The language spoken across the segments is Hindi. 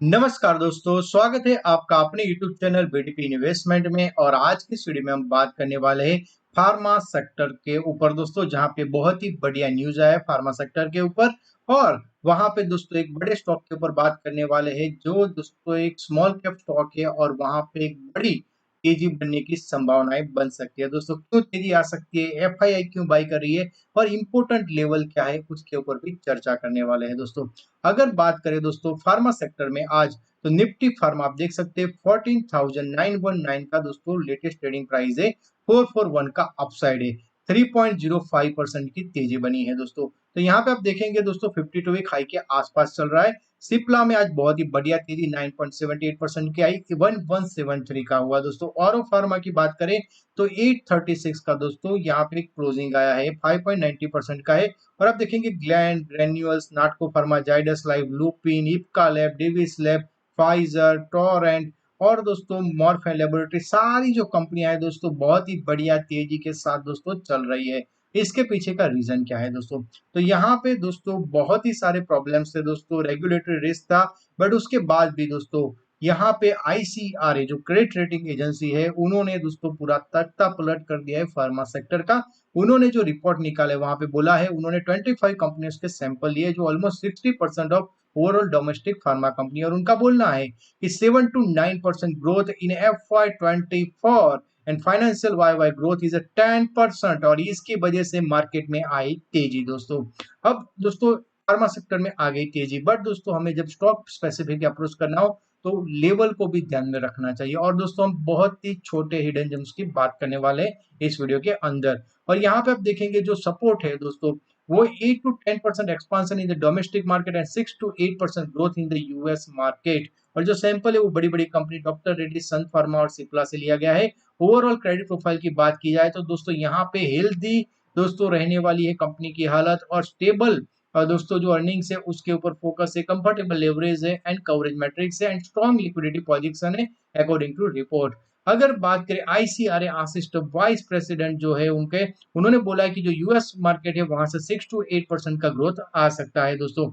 नमस्कार दोस्तों, स्वागत है आपका अपने YouTube चैनल बीटीपी इन्वेस्टमेंट में। और आज की इस वीडियो में हम बात करने वाले हैं फार्मा सेक्टर के ऊपर दोस्तों, जहां पे बहुत ही बढ़िया न्यूज आया है फार्मा सेक्टर के ऊपर। और वहां पे दोस्तों एक बड़े स्टॉक के ऊपर बात करने वाले हैं, जो दोस्तों एक स्मॉल कैप स्टॉक है और वहां पे एक बड़ी तेजी बनने की संभावनाएं बन सकती है। दोस्तों क्यों तेजी आ सकती है, एफआईआई क्यों बाई कर रही है और इम्पोर्टेंट लेवल क्या है, उसके ऊपर भी चर्चा करने वाले हैं दोस्तों। अगर बात करें दोस्तों फार्मा सेक्टर में आज, तो निफ्टी फार्मा आप देख सकते हैं 14,919 का दोस्तों लेटेस्ट ट्रेडिंग प्राइस है। 441 का अपसाइड है, 3.05% की तेजी बनी है दोस्तों। तो यहाँ पे आप देखेंगे दोस्तों 52 वीक हाई के आसपास चल रहा है। सिप्ला में आज बहुत ही बढ़िया तेजी 9.78% की आई, 1173 का हुआ दोस्तों। औरो फार्मा की बात करें तो 836 का दोस्तों यहाँ पे क्लोजिंग आया है, 5.90% का है। और आप देखेंगे Gland, Granules, Natco pharma, Zydus life, Lupin, Ipca lab, Divi's lab, Pfizer, Torrent और दोस्तों मॉर्फेन लेबोरेटरी, सारी जो कंपनियां हैं दोस्तों बहुत ही बढ़िया तेजी के साथ दोस्तों चल रही है। इसके पीछे का रीजन क्या है दोस्तों? तो यहाँ पे दोस्तों बहुत ही सारे प्रॉब्लम्स थे दोस्तों, रेगुलेटरी रिस्क था, बट उसके बाद भी दोस्तों यहाँ पे आईसीआरए जो क्रेडिट रेटिंग एजेंसी है, उन्होंने दोस्तों पूरा तख्ता पलट कर दिया है फार्मा सेक्टर का। उन्होंने जो रिपोर्ट निकाले वहां पे बोला है, उन्होंने 25 कंपनियों के सैंपल लिए जो almost 60% of overall domestic pharma company, और उनका बोलना है कि 7 to 9% growth in FY24 and financial Y growth is 10%, और इसकी वजह से मार्केट में आई तेजी दोस्तों। अब दोस्तों फार्मा सेक्टर में आ गई तेजी, बट दोस्तों हमें जब स्टॉक स्पेसिफिक अप्रोच करना हो तो लेवल को भी ध्यान में रखना चाहिए। और दोस्तों हम बहुत ही छोटे हिडन जेम्स की बात करने वाले हैं इस वीडियो के अंदर। और यहाँ पे आप देखेंगे जो सपोर्ट है दोस्तों, वो 8 to 10% expansion in the domestic market and 6 to 8% growth in the US market. और जो सैंपल है वो बड़ी बड़ी कंपनी डॉक्टर रेड्डी, सन फार्मा और सिप्ला से लिया गया है। ओवरऑल क्रेडिट प्रोफाइल की बात की जाए तो दोस्तों यहाँ पे हेल्दी दोस्तों रहने वाली है कंपनी की हालत, और स्टेबल और दोस्तों जो अर्निंग्स है उसके ऊपर फोकस है, कंफर्टेबल लेवरेज है एंड कवरेज मैट्रिक्स है एंड स्ट्रॉन्ग लिक्विडिटी पोजीशन है अकॉर्डिंग टू रिपोर्ट। अगर बात करें आईसीआरए असिस्ट वाइस प्रेसिडेंट जो है उनके, उन्होंने बोला है कि जो यूएस मार्केट है वहां से 6 to 8% का ग्रोथ आ सकता है दोस्तों,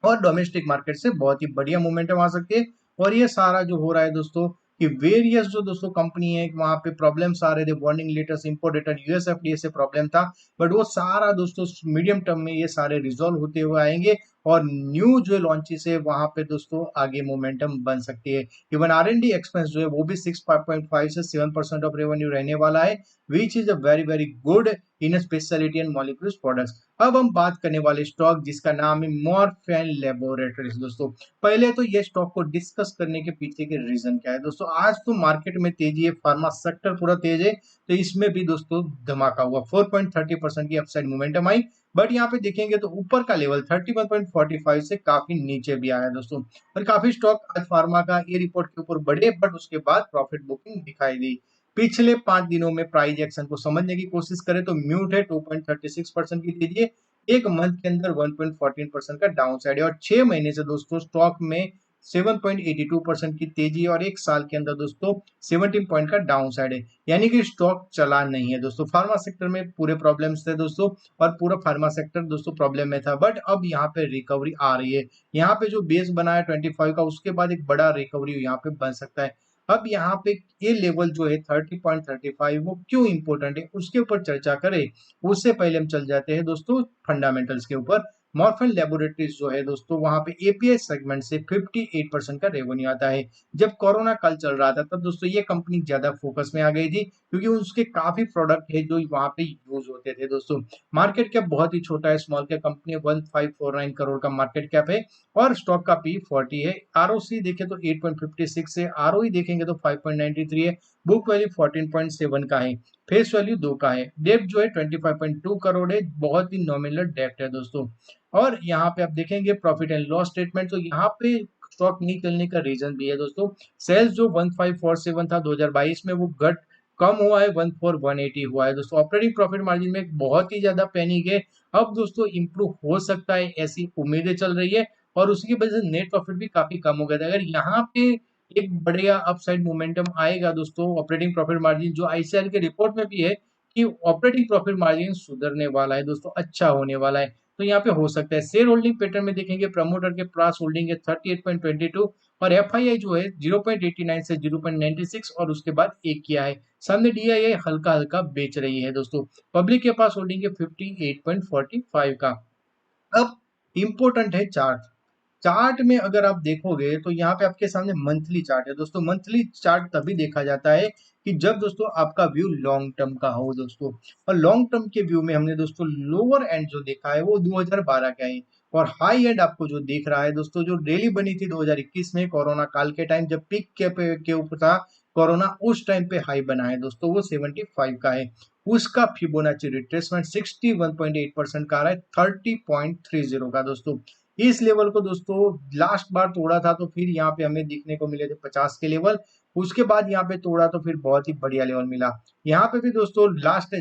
और डोमेस्टिक मार्केट से बहुत ही बढ़िया मोमेंटम आ सकती है। और ये सारा जो हो रहा है दोस्तों कि वेरियस जो दोस्तों कंपनी है वहां पे प्रॉब्लम्स आ रहे थे, warning letters, import return, USFDA से प्रॉब्लम था, बट वो सारा दोस्तों मीडियम टर्म में ये सारे रिजॉल्व होते हुए आएंगे। और न्यू जो लॉन्चेस है वहां पे दोस्तों आगे मोमेंटम बन सकती है। इवन आर&डी एक्सपेंस जो है वो भी 6.5 से 7% ऑफ रेवेन्यू रहने वाला है, which is a very very good in speciality and molecules products. अब हम बात करने वाले स्टॉक जिसका नाम है मॉर्फेन लेबोरेटरीज दोस्तों। पहले तो ये स्टॉक को डिस्कस करने के पीछे के रीजन क्या है दोस्तों। आज तो मार्केट में तेजी है, फार्मा सेक्टर पूरा तेज है, तो इसमें भी दोस्तों धमाका हुआ, 4.30% की अपसाइड मोमेंटम आई। बट यहाँ पे देखेंगे तो ऊपर का लेवल 31.45 से काफी नीचे भी आया दोस्तों। और काफी स्टॉक आज फार्मा का ये रिपोर्ट के ऊपर बढ़े, बट उसके बाद प्रॉफिट बुकिंग दिखाई दी। पिछले 5 दिनों में प्राइस एक्शन को समझने की कोशिश करें तो म्यूट है, 2.36% की दीजिए। एक मंथ के अंदर 1.14% का डाउन साइड है, और 6 महीने से दोस्तों स्टॉक में 7.82% की तेजी, और एक साल के अंदर दोस्तों 17 पॉइंट का डाउन साइड है। यानी कि स्टॉक चला नहीं है दोस्तों। फार्मा सेक्टर में पूरे प्रॉब्लम्स थे दोस्तों, और पूरा फार्मा सेक्टर दोस्तों प्रॉब्लम में था, बट अब यहाँ पे रिकवरी आ रही है। यहाँ पे जो बेस बना है 25 का, उसके बाद एक बड़ा रिकवरी यहाँ पे बन सकता है। अब यहाँ पे ये लेवल जो है 30.35, वो क्यों इंपॉर्टेंट है उसके ऊपर चर्चा करें। उससे पहले हम चल जाते हैं दोस्तों फंडामेंटल्स के ऊपर। मॉर्फन लेबोरेटरीज जो है दोस्तों, वहां पे एपीआई सेगमेंट से 58% का रेवेन्यू आता है। जब कोरोना काल चल रहा था तब दोस्तों ये कंपनी ज्यादा फोकस में आ गई थी, क्योंकि उसके काफी प्रोडक्ट है जो वहां पे यूज होते थे दोस्तों। मार्केट कैप बहुत ही छोटा है, स्मॉल कैप कंपनी 1549 करोड़ का मार्केट कैप है, और स्टॉक का पी 40 है। आरओसी देखें तो 8.56 है, आरओई देखेंगे तो 5.93 है, बुक वैल्यू 14.7 का है, फेस वैल्यू 2 का है, डेप्ट जो है 25.2 करोड़ है, बहुत ही नॉमिनल डेप्ट है दोस्तों। और यहाँ पे आप देखेंगे प्रॉफिट एंड लॉस स्टेटमेंट, तो यहाँ पे स्टॉक नहीं चलने का रीजन भी है दोस्तों। सेल्स जो 1547 था 2022 में, वो घट कम हुआ है, 14180 हुआ है दोस्तों। ऑपरेटिंग प्रॉफिट मार्जिन में बहुत ही ज्यादा पैनिक है, अब दोस्तों इंप्रूव हो सकता है ऐसी उम्मीदें चल रही है, और उसकी वजह से नेट प्रॉफिट भी काफी कम हो गया था। अगर यहाँ पे एक बढ़िया अपसाइड मोमेंटम आएगा दोस्तों, ऑपरेटिंग प्रॉफिट मार्जिन जो आईसीआर के रिपोर्ट में भी है कि ऑपरेटिंग प्रॉफिट मार्जिन सुधरने वाला है दोस्तों, अच्छा होने वाला है। तो यहाँ पे हो सकता है। शेयर होल्डिंग पैटर्न में देखेंगे प्रमोटर के पास होल्डिंग है 38.22 और एफआईआई जो है 0.89 से 0.96 और उसके बाद एक किया है। सामने डीआईआई हल्का हल्का बेच रही है दोस्तों। पब्लिक के पास होल्डिंग है 58.45 का। अब इम्पोर्टेंट है चार्ट। चार्ट में अगर आप देखोगे तो यहाँ पे आपके सामने मंथली चार्ट है दोस्तों। मंथली चार्ट तभी देखा जाता है कि जब दोस्तों आपका व्यू लॉन्ग टर्म का हो दोस्तों। और लॉन्ग टर्म के व्यू में हमने दोस्तों लोअर एंड जो देखा है वो 2012 का है और हाई एंड आपको जो दिख रहा है दोस्तों जो रैली बनी थी 2021 में कोरोना काल के टाइम जब पीक के ऊपर था कोरोना, उस टाइम पे हाई बना है दोस्तों वो 75 का है। उसका फिबोनाची रिट्रेसमेंट 61.8% का आ रहा है 30.30 का दोस्तों। इस लेवल को दोस्तों लास्ट बार तोड़ा था तो फिर यहाँ पे हमें देखने को मिले थे 50 के लेवल। उसके बाद यहाँ पे तोड़ा तो फिर बहुत ही बढ़िया लेवल मिला। यहाँ पे भी दोस्तों लास्ट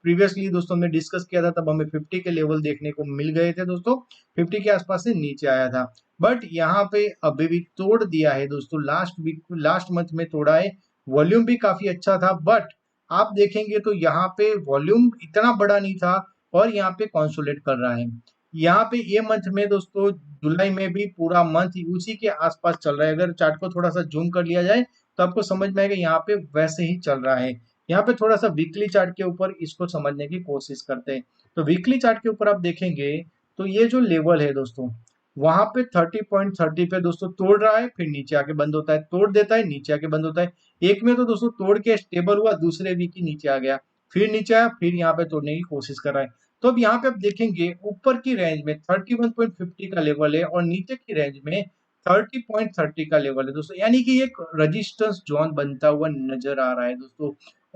प्रीवियसली दोस्तों हमने डिस्कस किया था तब हमें 50 के लेवल देखने को मिल गए थे दोस्तों। 50 के आसपास से नीचे आया था बट यहाँ पे अभी भी तोड़ दिया है दोस्तों। लास्ट मंथ में तोड़ा है। वॉल्यूम भी काफी अच्छा था बट आप देखेंगे तो यहाँ पे वॉल्यूम इतना बड़ा नहीं था और यहाँ पे कंसोलिडेट कर रहा है। यहाँ पे ये मंथ में दोस्तों जुलाई में भी पूरा मंथ उसी के आसपास चल रहा है। अगर चार्ट को थोड़ा सा जूम कर लिया जाए तो आपको समझ में आएगा यहाँ पे वैसे ही चल रहा है। यहाँ पे थोड़ा सा वीकली चार्ट के ऊपर इसको समझने की कोशिश करते हैं। तो वीकली चार्ट के ऊपर आप देखेंगे तो ये जो लेवल है दोस्तों वहां पे 30.30 पे दोस्तों तोड़ रहा है फिर नीचे आके बंद होता है, तोड़ देता है नीचे आके बंद होता है। एक में तो दोस्तों तोड़ के स्टेबल हुआ, दूसरे वीक ही नीचे आ गया, फिर नीचे आया, फिर यहाँ पे तोड़ने की कोशिश कर रहा है। तो अब यहाँ पे आप देखेंगे ऊपर की रेंज में 31.50 का लेवल है और नीचे की रेंज में 30.30 का लेवल है दोस्तों। यानी कि एक रेजिस्टेंस जोन बनता हुआ नजर आ रहा है दोस्तों।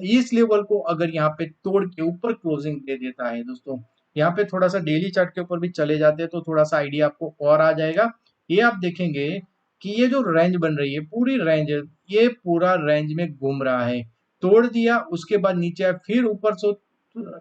इस लेवल को अगर यहाँ पे तोड़ के ऊपर क्लोजिंग दे देता है दोस्तों, यहाँ पे थोड़ा सा डेली चार्ट के ऊपर भी चले जाते हैं तो थोड़ा सा आइडिया आपको और आ जाएगा। ये आप देखेंगे कि ये जो रेंज बन रही है पूरी रेंज, ये पूरा रेंज में घूम रहा है। तोड़ दिया उसके बाद नीचे आया, फिर ऊपर से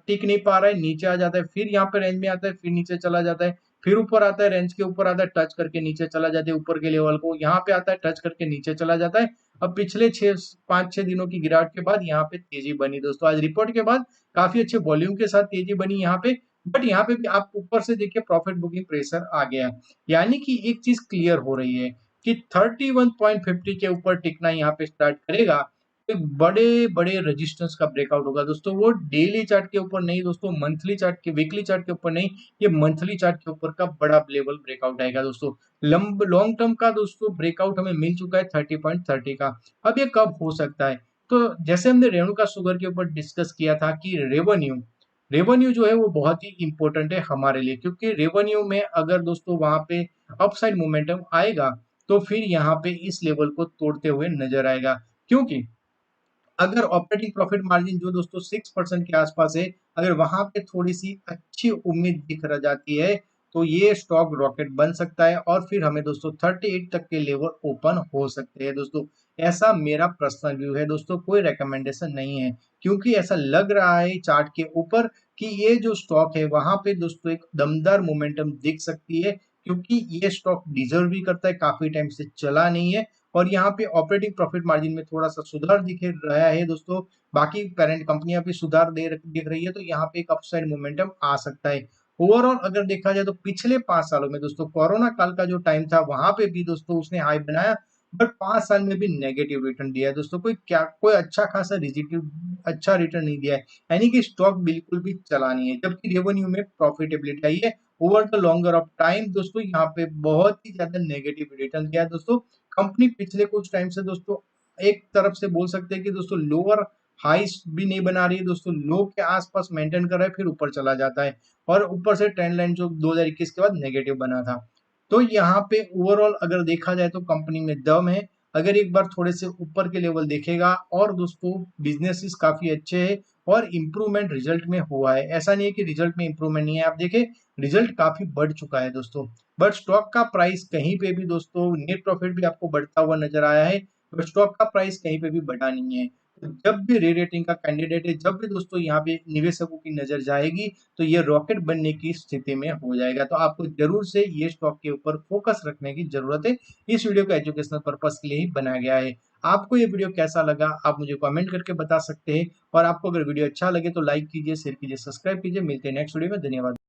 टिक नहीं पा रहा है, नीचे आ जाता है, फिर यहाँ पे रेंज में आता है, फिर नीचे चला जाता है, फिर ऊपर आता है, रेंज के ऊपर आता है, टच करके नीचे चला जाता है ऊपर के लेवल को, यहाँ पे आता है टच करके नीचे चला जाता है। अब पिछले 5-6 दिनों की गिरावट के बाद यहाँ पे तेजी बनी दोस्तों। आज रिपोर्ट के बाद काफी अच्छे वॉल्यूम के साथ तेजी बनी यहाँ पे। बट यहाँ पे भी आप ऊपर से देखिए प्रॉफिट बुकिंग प्रेशर आ गया। यानी कि एक चीज क्लियर हो रही है कि 31.50 के ऊपर टिकना यहाँ पे स्टार्ट करेगा। एक बड़े बड़े रेजिस्टेंस का ब्रेकआउट होगा दोस्तों। वो डेली चार्ट के ऊपर नहीं दोस्तों, मंथली चार्ट के वीकली चार्ट के ऊपर नहीं, ये मंथली चार्ट के ऊपर का बड़ा लेवल ब्रेकआउट आएगा दोस्तों। लॉन्ग टर्म का दोस्तों ब्रेकआउट हमें मिल चुका है 30.30 का। अब ये कब हो सकता है? तो जैसे हमने रेणुका शुगर के ऊपर डिस्कस किया था कि रेवेन्यू रेवेन्यू जो है वो बहुत ही इंपॉर्टेंट है हमारे लिए, क्योंकि रेवेन्यू में अगर दोस्तों वहां पे अपसाइड मोमेंटम आएगा तो फिर यहाँ पे इस लेवल को तोड़ते हुए नजर आएगा। क्योंकि अगर ऑपरेटिंग प्रॉफिट मार्जिन जो दोस्तों 6% के आसपास है, अगर वहां पे थोड़ी सी अच्छी उम्मीद दिख रह जाती है तो ये स्टॉक रॉकेट बन सकता है और फिर हमें दोस्तों 38 तक के लेवल ओपन हो सकते हैं दोस्तों। ऐसा मेरा पर्सनल व्यू है दोस्तों, कोई रिकमेंडेशन नहीं है, क्योंकि ऐसा लग रहा है चार्ट के ऊपर कि ये जो स्टॉक है वहां पे दोस्तों एक दमदार मोमेंटम दिख सकती है, क्योंकि ये स्टॉक डिजर्व भी करता है, काफी टाइम से चला नहीं है और यहाँ पे ऑपरेटिंग प्रॉफिट मार्जिन में थोड़ा सा सुधार दिख रहा है दोस्तों। बाकी पेरेंट कंपनियां भी सुधार दिख रही है तो यहाँ पे एक अपसाइड मोमेंटम आ सकता है। ओवरऑल अगर देखा जाए तो पिछले 5 सालों में दोस्तों कोरोना काल का जो टाइम था वहां पे भी दोस्तों उसने हाई बनाया, बट 5 साल में भी नेगेटिव रिटर्न दिया है दोस्तों। कोई अच्छा खासा अच्छा रिटर्न नहीं दिया है। यानी कि स्टॉक बिल्कुल भी चला नहीं है, जबकि रेवेन्यू में प्रॉफिटेबिलिटी आई है। Over the longer of time दोस्तों यहाँ पे बहुत ही ज्यादा नेगेटिव रिटर्न दिया है दोस्तों। कंपनी पिछले कुछ टाइम से दोस्तों एक तरफ से बोल सकते हैं कि दोस्तों लोअर हाइस भी नहीं बना रही है दोस्तों, लो के आसपास मेंटेन कर रहा है, फिर ऊपर चला जाता है और ऊपर से ट्रेंड लाइन जो 2021 के बाद नेगेटिव बना था। तो यहाँ पे ओवरऑल अगर देखा जाए तो कंपनी में दम है। अगर एक बार थोड़े से ऊपर के लेवल देखेगा और दोस्तों बिजनेसेस काफी अच्छे हैं और इम्प्रूवमेंट रिजल्ट में हुआ है, ऐसा नहीं है कि रिजल्ट में इम्प्रूवमेंट नहीं है। आप देखें रिजल्ट काफी बढ़ चुका है दोस्तों, बट स्टॉक का प्राइस कहीं पे भी दोस्तों, नेट प्रॉफिट भी आपको बढ़ता हुआ नजर आया है, बट स्टॉक का प्राइस कहीं पे भी बढ़ा नहीं है। तो जब भी रे रेटिंग का कैंडिडेट है, जब भी दोस्तों यहाँ पे निवेशकों की नजर जाएगी तो ये रॉकेट बनने की स्थिति में हो जाएगा। तो आपको जरूर से ये स्टॉक के ऊपर फोकस रखने की जरूरत है। इस वीडियो को एजुकेशनल पर्पस के लिए ही बनाया गया है। आपको ये वीडियो कैसा लगा आप मुझे कमेंट करके बता सकते हैं और आपको अगर वीडियो अच्छा लगे तो लाइक कीजिए, शेयर कीजिए, सब्सक्राइब कीजिए। मिलते हैं नेक्स्ट वीडियो में। धन्यवाद।